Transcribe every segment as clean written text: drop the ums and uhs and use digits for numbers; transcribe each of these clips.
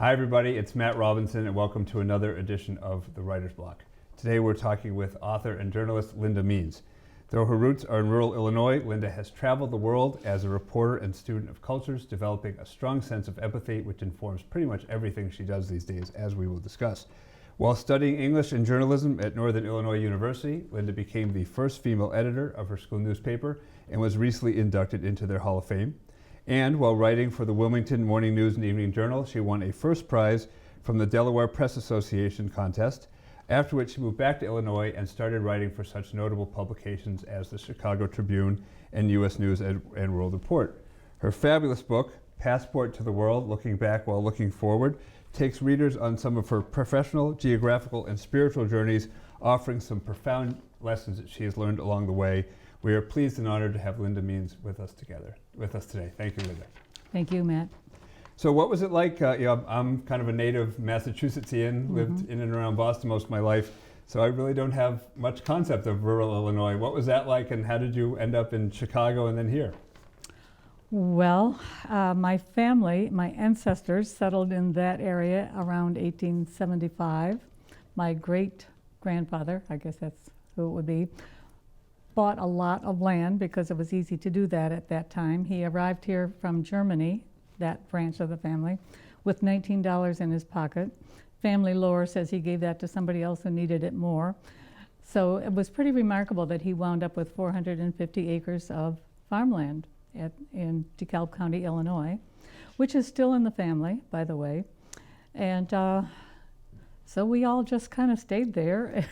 Hi everybody, it's Matt Robinson and welcome to another edition of The Writer's Block. Today we're talking with author and journalist Linda Means. Though her roots are in rural Illinois, Linda has traveled the world as a reporter and student of cultures, developing a strong sense of empathy which informs pretty much everything she does these days, as we will discuss. While studying English and journalism at Northern Illinois University, Linda became the first female editor of her school newspaper and was recently inducted into their Hall of Fame. And while writing for the Wilmington Morning News and Evening Journal, she won a first prize from the Delaware Press Association contest, after which she moved back to Illinois and started writing for such notable publications as the Chicago Tribune and U.S. News and World Report. Her fabulous book, Passport to the World, Looking Back While Looking Forward, takes readers on some of her professional, geographical, and spiritual journeys, offering some profound lessons that she has learned along the way. We are pleased and honored to have Linda Means with us today. Thank you, Linda. Thank you, Matt. So what was it like? I'm kind of a native Massachusettsian, lived in and around Boston most of my life, so I really don't have much concept of rural Illinois. What was that like, and how did you end up in Chicago and then here? Well, my family, my ancestors settled in that area around 1875. My great-grandfather, I guess that's who it would be, bought a lot of land because it was easy to do that at that time. He arrived here from Germany, that branch of the family, with $19 in his pocket. Family lore says he gave that to somebody else who needed it more. So it was pretty remarkable that he wound up with 450 acres of farmland in DeKalb County, Illinois, which is still in the family, by the way. And so we all just kind of stayed there.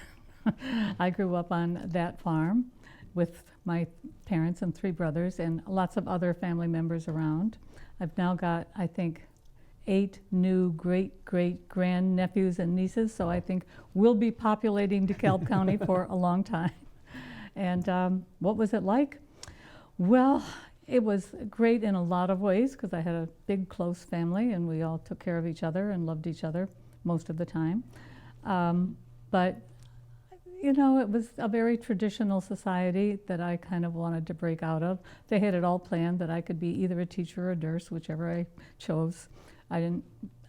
I grew up on that farm with my parents and 3 brothers and lots of other family members around. I've now got, I think, 8 new great-great-grandnephews and nieces, so I think we'll be populating DeKalb County for a long time. And what was it like? Well, it was great in a lot of ways because I had a big, close family and we all took care of each other and loved each other most of the time. But you know, it was a very traditional society that I kind of wanted to break out of. They had it all planned that I could be either a teacher or a nurse, whichever I chose.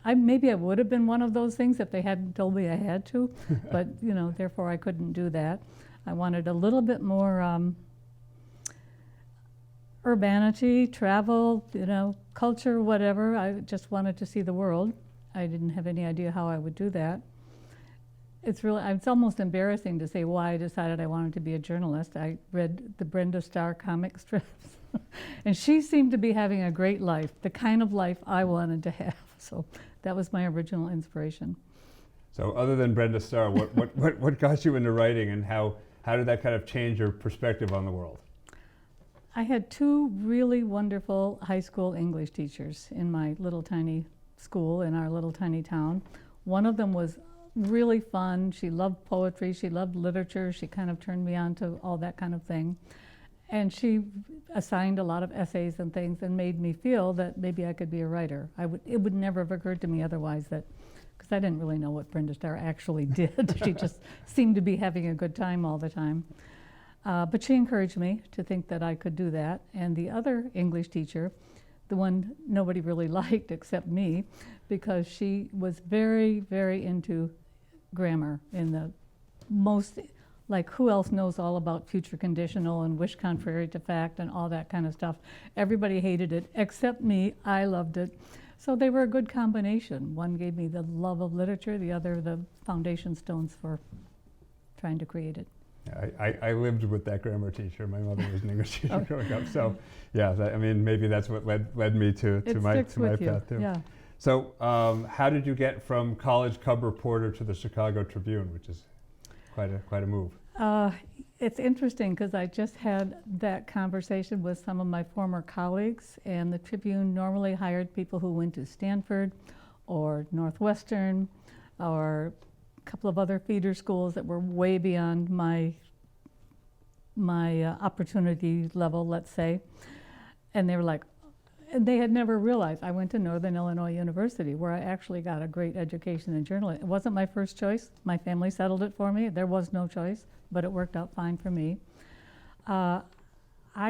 Maybe I would have been one of those things if they hadn't told me I had to, but you know, therefore I couldn't do that. I wanted a little bit more urbanity, travel, you know, culture, whatever. I just wanted to see the world. I didn't have any idea how I would do that. It's almost embarrassing to say why I decided I wanted to be a journalist. I read the Brenda Starr comic strips, and she seemed to be having a great life, the kind of life I wanted to have. So that was my original inspiration. So other than Brenda Starr, what got you into writing, and how did that kind of change your perspective on the world? I had 2 really wonderful high school English teachers in my little tiny school in our little tiny town. One of them was really fun. She loved poetry, she loved literature, she kind of turned me on to all that kind of thing. And she assigned a lot of essays and things and made me feel that maybe I could be a writer. It would never have occurred to me otherwise, that because I didn't really know what Brenda Starr actually did. She just seemed to be having a good time all the time. But she encouraged me to think that I could do that. And the other English teacher, the one nobody really liked except me, because she was very, very into grammar in the most, like, who else knows all about future conditional and wish contrary to fact and all that kind of stuff. Everybody hated it except me. I loved it. So they were a good combination. One gave me the love of literature, the other the foundation stones for trying to create it. I lived with that grammar teacher. My mother was an English teacher growing up. So, yeah, maybe that's what led me to my path too. Yeah. So, how did you get from college cub reporter to the Chicago Tribune, which is quite a move? It's interesting because I just had that conversation with some of my former colleagues, and the Tribune normally hired people who went to Stanford or Northwestern or a couple of other feeder schools that were way beyond my opportunity level, let's say. And they were like, and they had never realized I went to Northern Illinois University, where I actually got a great education in journalism. It wasn't my first choice. My family settled it for me. There was no choice, but it worked out fine for me. I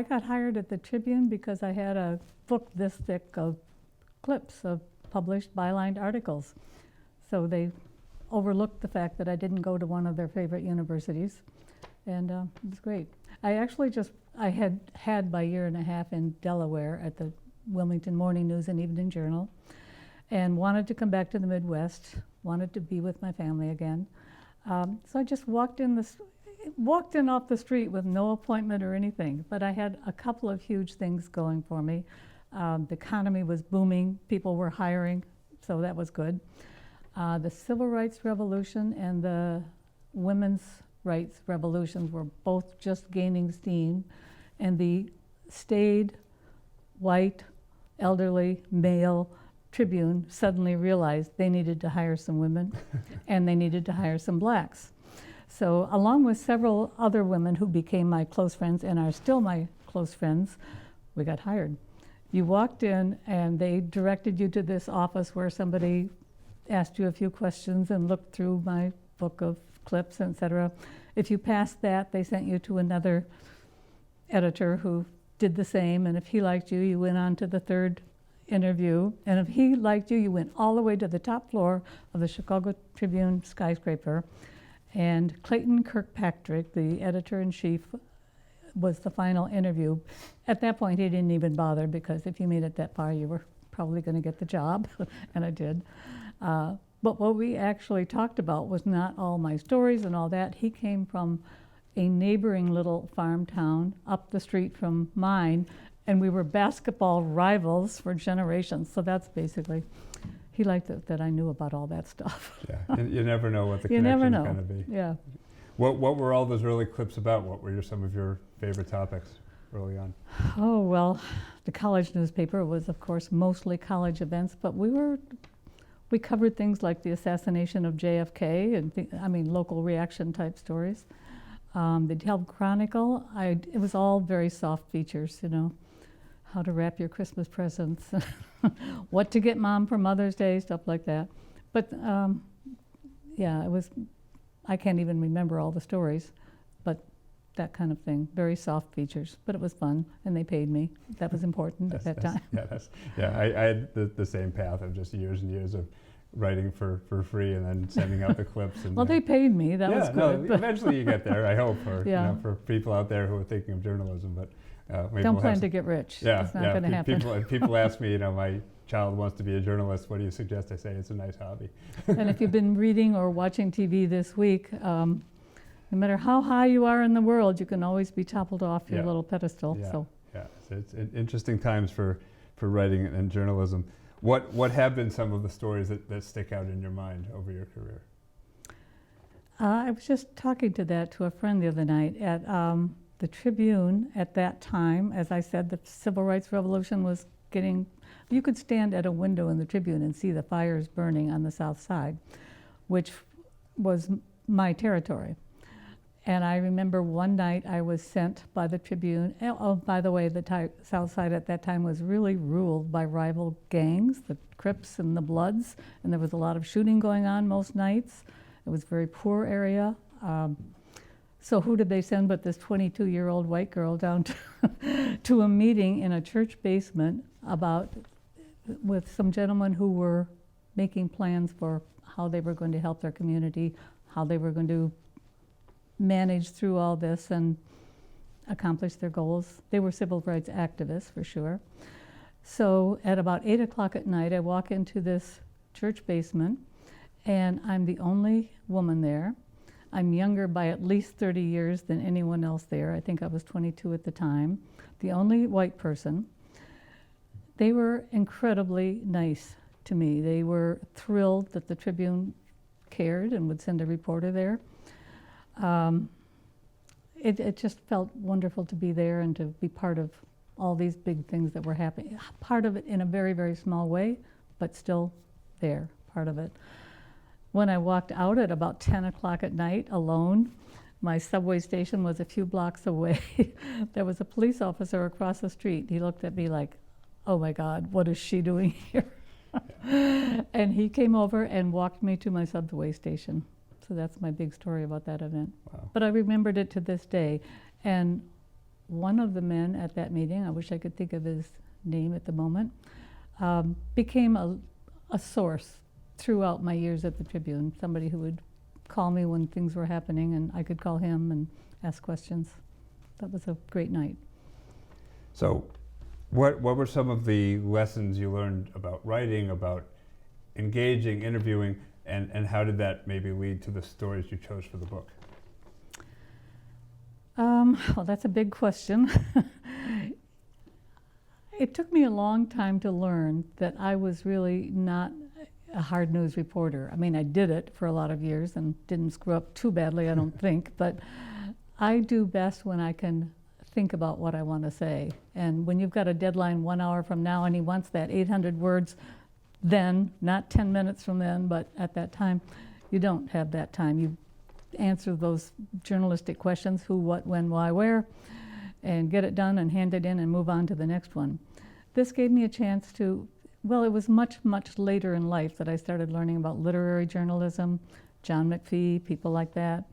got hired at the Tribune because I had a book this thick of clips of published bylined articles. So they overlooked the fact that I didn't go to one of their favorite universities, and it was great. I had my year and a half in Delaware at the Wilmington Morning News and Evening Journal, and wanted to come back to the Midwest, wanted to be with my family again. So I just walked in off the street with no appointment or anything, but I had a couple of huge things going for me. The economy was booming, people were hiring, so that was good. The Civil Rights Revolution and the Women's Rights Revolutions were both just gaining steam, and the staid, white, elderly, male Tribune suddenly realized they needed to hire some women and they needed to hire some blacks. So along with several other women who became my close friends and are still my close friends, we got hired. You walked in and they directed you to this office where somebody asked you a few questions and looked through my book of clips, etc. If you passed that, they sent you to another editor who did the same, and if he liked you, you went on to the third interview, and if he liked you, you went all the way to the top floor of the Chicago Tribune skyscraper, and Clayton Kirkpatrick, the editor-in-chief, was the final interview. At that point, he didn't even bother, because if you made it that far, you were probably going to get the job, and I did. But what we actually talked about was not all my stories and all that. He came from a neighboring little farm town up the street from mine, and we were basketball rivals for generations. So that's basically, he liked it that I knew about all that stuff. Yeah, you never know what the connection's going to be. Yeah. What were all those early clips about? What were some of your favorite topics early on? Oh, well, the college newspaper was, of course, mostly college events, but we covered things like the assassination of JFK and local reaction type stories. The Needham Chronicle, it was all very soft features, how to wrap your Christmas presents, what to get mom for Mother's Day, stuff like that. But yeah, I can't even remember all the stories, but that kind of thing, very soft features, but it was fun, and they paid me. That was important at that time. I had the same path of just years and years of writing for free and then sending out the clips. And, well, they paid me, that was good. No, eventually you get there, I hope, for, yeah. For people out there who are thinking of journalism, but maybe don't plan to get rich. Yeah, it's not going to happen. People ask me, my child wants to be a journalist, what do you suggest? I say it's a nice hobby. And if you've been reading or watching TV this week, no matter how high you are in the world, you can always be toppled off your little pedestal. Yeah, so it's interesting times for writing and journalism. What have been some of the stories that stick out in your mind over your career? I was just talking to a friend the other night at the Tribune at that time. As I said, the Civil Rights Revolution was getting, you could stand at a window in the Tribune and see the fires burning on the south side, which was my territory. And I remember one night I was sent by the Tribune. Oh, by the way, the South Side at that time was really ruled by rival gangs, the Crips and the Bloods, and there was a lot of shooting going on most nights. It was a very poor area. So who did they send but this 22-year-old white girl down to a meeting in a church basement with some gentlemen who were making plans for how they were going to help their community, how they were going to manage through all this and accomplish their goals. They were civil rights activists, for sure. So at about 8 o'clock at night, I walk into this church basement, and I'm the only woman there. I'm younger by at least 30 years than anyone else there. I think I was 22 at the time. The only white person. They were incredibly nice to me. They were thrilled that the Tribune cared and would send a reporter there. It just felt wonderful to be there and to be part of all these big things that were happening. Part of it in a very, very small way, but still there, part of it. When I walked out at about 10 o'clock at night alone, my subway station was a few blocks away. There was a police officer across the street. He looked at me like, oh my God, what is she doing here? And he came over and walked me to my subway station. So that's my big story about that event. Wow. But I remembered it to this day. And one of the men at that meeting, I wish I could think of his name at the moment, became a source throughout my years at the Tribune, somebody who would call me when things were happening and I could call him and ask questions. That was a great night. So what were some of the lessons you learned about writing, about engaging, interviewing, and how did that maybe lead to the stories you chose for the book? Well, that's a big question. It took me a long time to learn that I was really not a hard news reporter. I mean, I did it for a lot of years and didn't screw up too badly, I don't think, but I do best when I can think about what I want to say. And when you've got a deadline 1 hour from now and he wants that 800 words then, not 10 minutes from then, but at that time, you don't have that time. You answer those journalistic questions, who, what, when, why, where, and get it done and hand it in and move on to the next one. This gave me a chance to, well, it was much, much later in life that I started learning about literary journalism, John McPhee, people like that,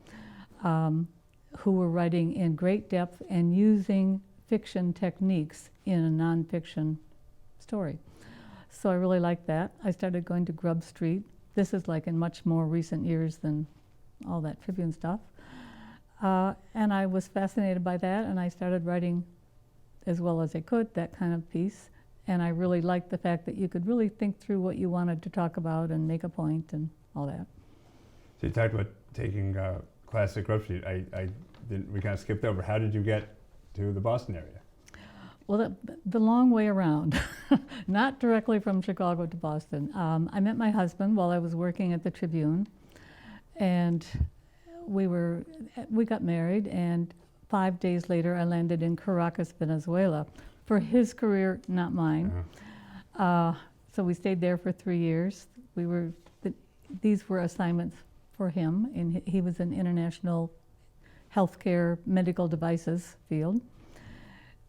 who were writing in great depth and using fiction techniques in a nonfiction story. So I really liked that. I started going to Grub Street. This is like in much more recent years than all that Tribune stuff. And I was fascinated by that, and I started writing as well as I could, that kind of piece. And I really liked the fact that you could really think through what you wanted to talk about and make a point and all that. So you talked about taking class at Grub Street. We kind of skipped over. How did you get to the Boston area? Well, the long way around, not directly from Chicago to Boston. I met my husband while I was working at the Tribune, and we got married, and 5 days later I landed in Caracas, Venezuela, for his career, not mine. So we stayed there for 3 years. These were assignments for him, and he was in international healthcare medical devices field.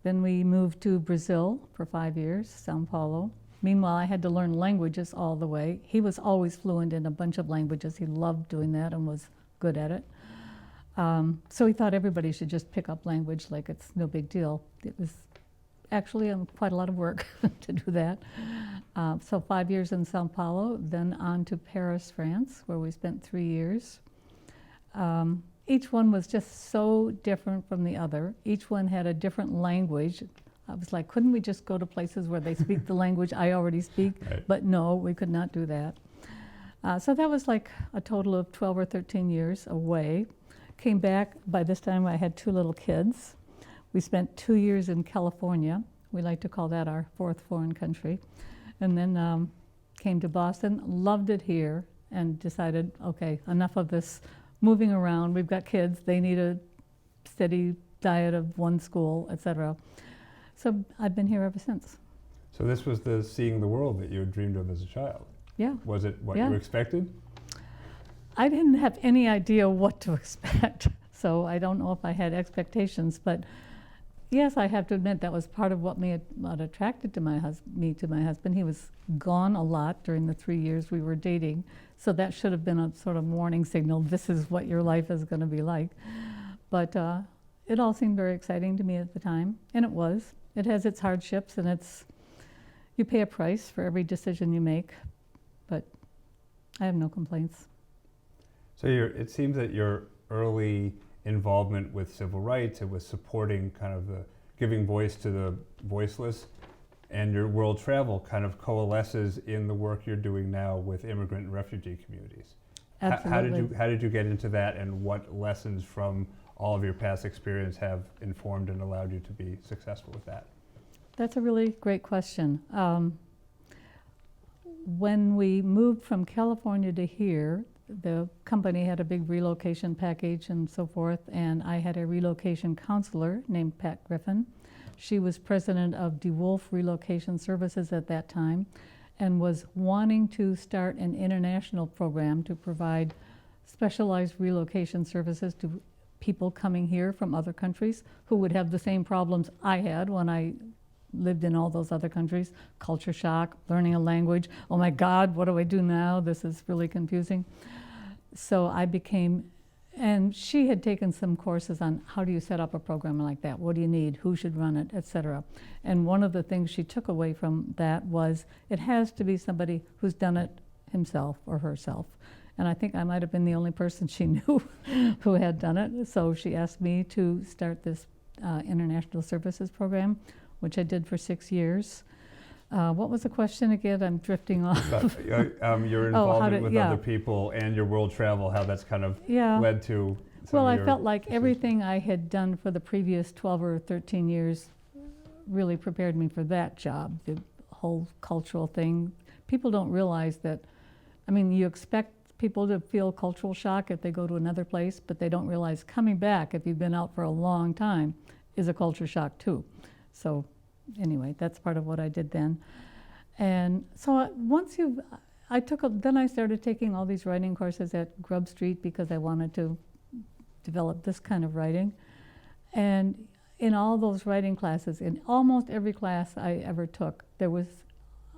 Then we moved to Brazil for 5 years, Sao Paulo. Meanwhile, I had to learn languages all the way. He was always fluent in a bunch of languages. He loved doing that and was good at it. So he thought everybody should just pick up language like it's no big deal. It was actually quite a lot of work to do that. So 5 years in Sao Paulo, then on to Paris, France, where we spent 3 years. Each one was just so different from the other. Each one had a different language. I was like, couldn't we just go to places where they speak the language I already speak? Right. But no, we could not do that. So that was like a total of 12 or 13 years away. Came back, by this time I had 2 little kids. We spent 2 years in California. We like to call that our 4th foreign country. And then came to Boston, loved it here, and decided, okay, enough of this moving around. We've got kids, they need a steady diet of one school, etc. So I've been here ever since. So this was the seeing the world that you had dreamed of as a child. Yeah. Was it what Yeah. you expected? I didn't have any idea what to expect, so I don't know if I had expectations, but yes, I have to admit that was part of what attracted to me to my husband. He was gone a lot during the 3 years we were dating, so that should have been a sort of warning signal. This is what your life is going to be like. But it all seemed very exciting to me at the time, and it was. It has its hardships, and you pay a price for every decision you make, but I have no complaints. So it seems that your early involvement with civil rights and with supporting kind of the giving voice to the voiceless and your world travel kind of coalesces in the work you're doing now with immigrant and refugee communities. Absolutely. How did you get into that, and what lessons from all of your past experience have informed and allowed you to be successful with that? That's a really great question. When we moved from California to here, the company had a big relocation package and so forth, and I had a relocation counselor named Pat Griffin. She was president of DeWolf Relocation Services at that time and was wanting to start an international program to provide specialized relocation services to people coming here from other countries who would have the same problems I had when I lived in all those other countries. Culture shock, learning a language. Oh my God, what do I do now? This is really confusing. So I became And she had taken some courses on how do you set up a program like that, what do you need, who should run it, etc. And one of the things she took away from that was it has to be somebody who's done it himself or herself. And I think I might have been the only person she knew who had done it. So she asked me to start this international services program, which I did for 6 years. What was the question again? I'm drifting off. Your involvement with other people and your world travel, how that's kind of led to some Well, of I your felt like decisions. everything I had done for the previous 12 or 13 years really prepared me for that job, the whole cultural thing. People don't realize that, I mean, you expect people to feel cultural shock if they go to another place, but they don't realize coming back, if you've been out for a long time, is a culture shock too. So anyway, that's part of what I did then. And so then I started taking all these writing courses at Grub Street because I wanted to develop this kind of writing. And in all those writing classes, in almost every class I ever took, there was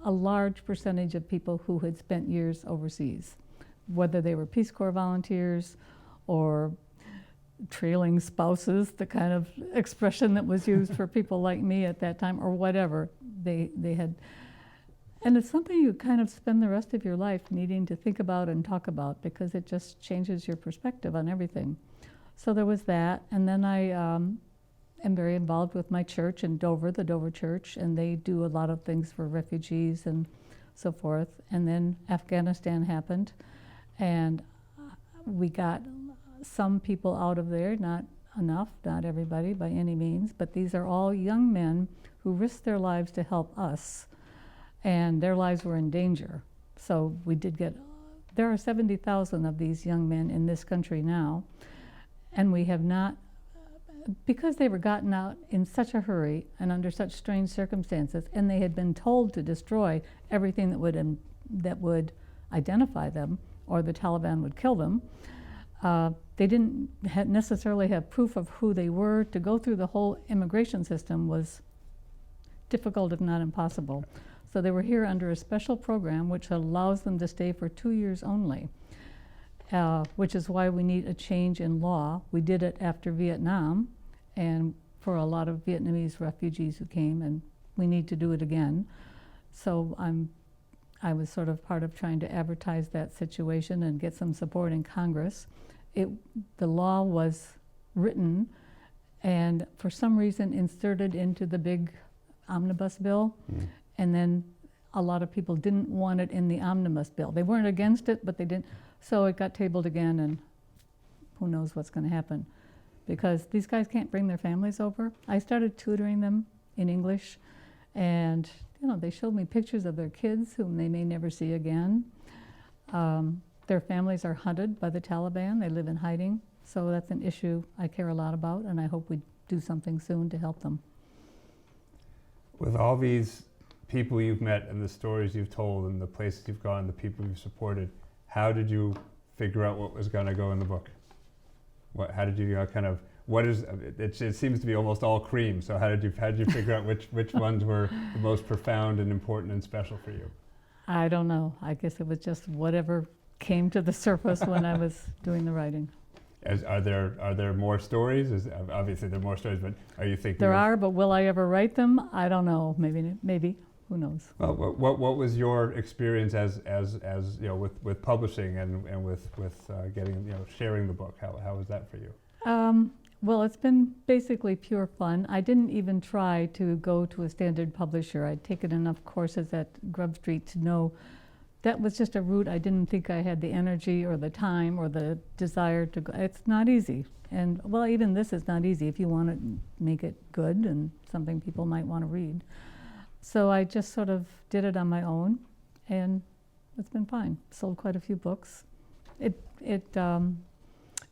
a large percentage of people who had spent years overseas, whether they were Peace Corps volunteers or trailing spouses, the kind of expression that was used for people like me at that time, or whatever they had. And it's something you kind of spend the rest of your life needing to think about and talk about because it just changes your perspective on everything. So there was that, and then I am very involved with my church in Dover, the Dover Church, and they do a lot of things for refugees and so forth. And then Afghanistan happened, and we got some people out of there, not enough, not everybody by any means, but these are all young men who risked their lives to help us, and their lives were in danger. So we did get, there are 70,000 of these young men in this country now, and we have not, because they were gotten out in such a hurry and under such strange circumstances, and they had been told to destroy everything that would identify them, or the Taliban would kill them. They didn't necessarily have proof of who they were. To go through the whole immigration system was difficult, if not impossible. So they were here under a special program which allows them to stay for 2 years only, which is why we need a change in law. We did it after Vietnam and for a lot of Vietnamese refugees who came, and we need to do it again. So I was sort of part of trying to advertise that situation and get some support in Congress. The law was written and for some reason inserted into the big omnibus bill, and then a lot of people didn't want it in the omnibus bill. They weren't against it, but they didn't. So it got tabled again, and who knows what's going to happen, because these guys can't bring their families over. I started tutoring them in English, and they showed me pictures of their kids whom they may never see again. Their families are hunted by the Taliban. They live in hiding. So that's an issue I care a lot about, and I hope we do something soon to help them. With all these people you've met and the stories you've told and the places you've gone, the people you've supported, how did you figure out what was going to go in the book? How did you it seems to be almost all cream, so how did you figure out which ones were the most profound and important and special for you? I don't know. I guess it was just whatever came to the surface when I was doing the writing. Are there more stories? Obviously there are more stories, but are you thinking there are, but will I ever write them? I don't know. Maybe. Who knows? Well, what was your experience as with publishing and with getting sharing the book? How was that for you? Well, it's been basically pure fun. I didn't even try to go to a standard publisher. I'd taken enough courses at Grub Street to know that was just a route I didn't think I had the energy or the time or the desire to go. It's not easy. And well, even this is not easy if you want to make it good and something people might want to read. So I just sort of did it on my own, and it's been fine. Sold quite a few books. It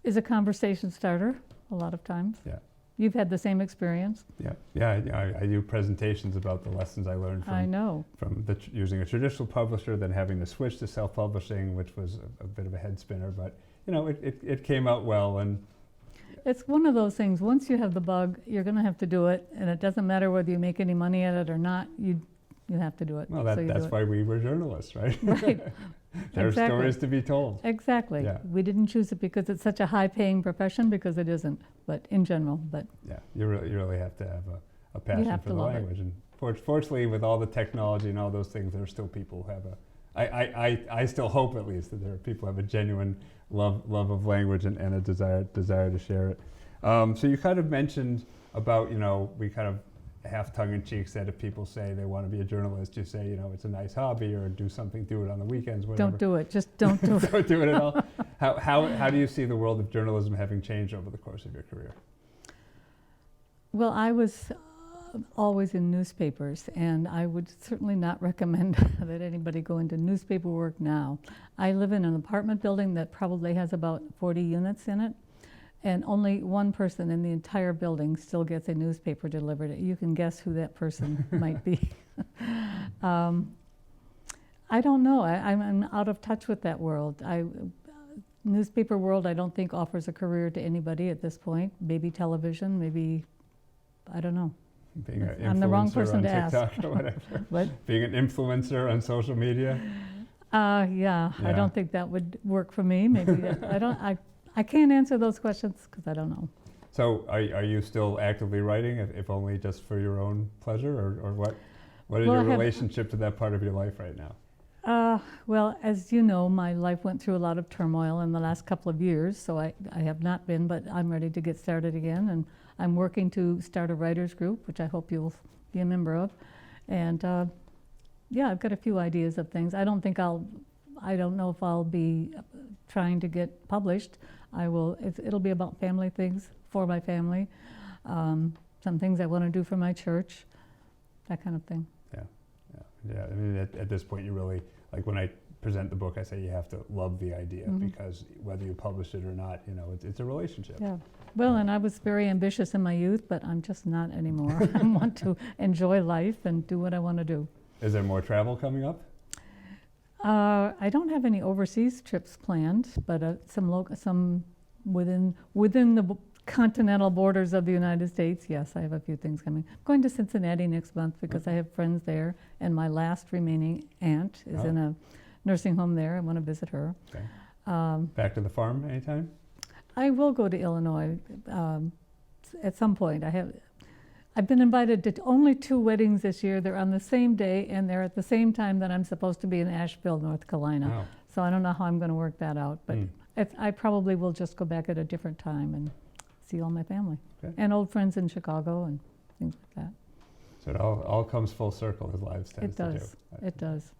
is a conversation starter a lot of times. Yeah. You've had the same experience. Yeah. I do presentations about the lessons I learned from using a traditional publisher, then having to switch to self-publishing, which was a bit of a head spinner, but it came out well. And it's one of those things, once you have the bug, you're going to have to do it, and it doesn't matter whether you make any money at it or not. you have to do it. Well, so you that's do it. why we were journalists, right? Right. There are Exactly. stories to be told. Exactly. Yeah. We didn't choose it because it's such a high-paying profession, because it isn't, but in general, but Yeah, you really have to have a passion have for to the love it. language. And fortunately, with all the technology and all those things, there are still people who have I still hope at least that there are people who have a genuine love of language and a desire to share it. So you kind of mentioned about, we kind of half tongue-in-cheek said if people say they want to be a journalist, you say, it's a nice hobby, or do it on the weekends, whatever. don't do it. Just don't do it. Don't do it at all. How do you see the world of journalism having changed over the course of your career? Well, I was always in newspapers, and I would certainly not recommend that anybody go into newspaper work now. I live in an apartment building that probably has about 40 units in it, and only one person in the entire building still gets a newspaper delivered. You can guess who that person might be. I don't know. I'm out of touch with that world. Newspaper world, I don't think offers a career to anybody at this point. Maybe television, maybe, I don't know. Being an I'm the wrong influencer person on to ask. TikTok or whatever. What? Being an influencer on social media. Yeah, I don't think that would work for me. Maybe I can't answer those questions because I don't know. So are you still actively writing, if only just for your own pleasure, or what? What is Well, your I have- relationship to that part of your life right now? Well, as you know, my life went through a lot of turmoil in the last couple of years, so I have not been, but I'm ready to get started again, and I'm working to start a writers group, which I hope you'll be a member of. And yeah, I've got a few ideas of things. I don't know if I'll be trying to get published. It'll be about family things, for my family, some things I want to do for my church, that kind of thing. Yeah, I mean, at this point, you really, like when I present the book, I say you have to love the idea, because whether you publish it or not, it's a relationship. Yeah. Well, and I was very ambitious in my youth, but I'm just not anymore. I want to enjoy life and do what I want to do. Is there more travel coming up? I don't have any overseas trips planned, but some within the continental borders of the United States, yes, I have a few things coming. I'm going to Cincinnati next month because I have friends there, and my last remaining aunt is in a nursing home there. I want to visit her. Okay. Back to the farm anytime? I will go to Illinois at some point. I've been invited to only 2 weddings this year. They're on the same day, and they're at the same time that I'm supposed to be in Asheville, North Carolina. Wow. So I don't know how I'm going to work that out, but I probably will just go back at a different time and see all my family. Okay. And old friends in Chicago and things like that. So it all comes full circle, as lives tends to do. It does.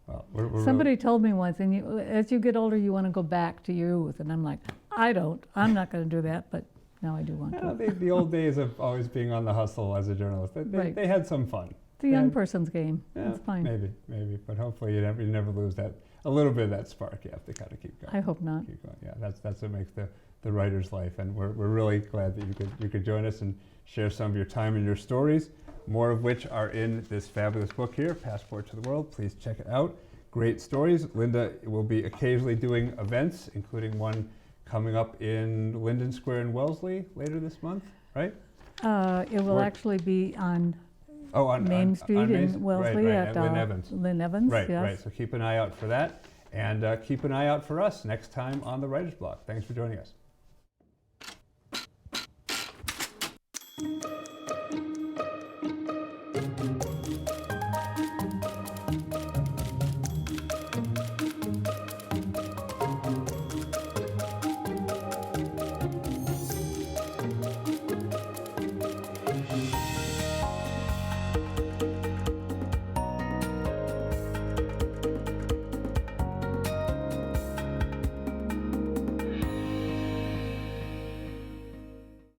Well, we're Somebody told me once, and as you get older, you want to go back to your youth. And I'm like, I don't. I'm not going to do that, but now I do want to. the old days of always being on the hustle as a journalist, Right. they had some fun. It's a young person's game. Yeah, It's fine. Maybe, but hopefully you never lose a little bit of that spark. You have to kind of keep going. I hope not. Keep going. Yeah, that's what makes the writer's life, and we're really glad that you could join us and share some of your time and your stories, more of which are in this fabulous book here, Passport to the World. Please check it out. Great stories. Linda will be occasionally doing events, including one coming up in Linden Square in Wellesley later this month, right? It will actually be on Main Street on in Wellesley at at Lynn Evans. Lynn Evans, Right, yes. right. So keep an eye out for that, and keep an eye out for us next time on the Writer's Block. Thanks for joining us.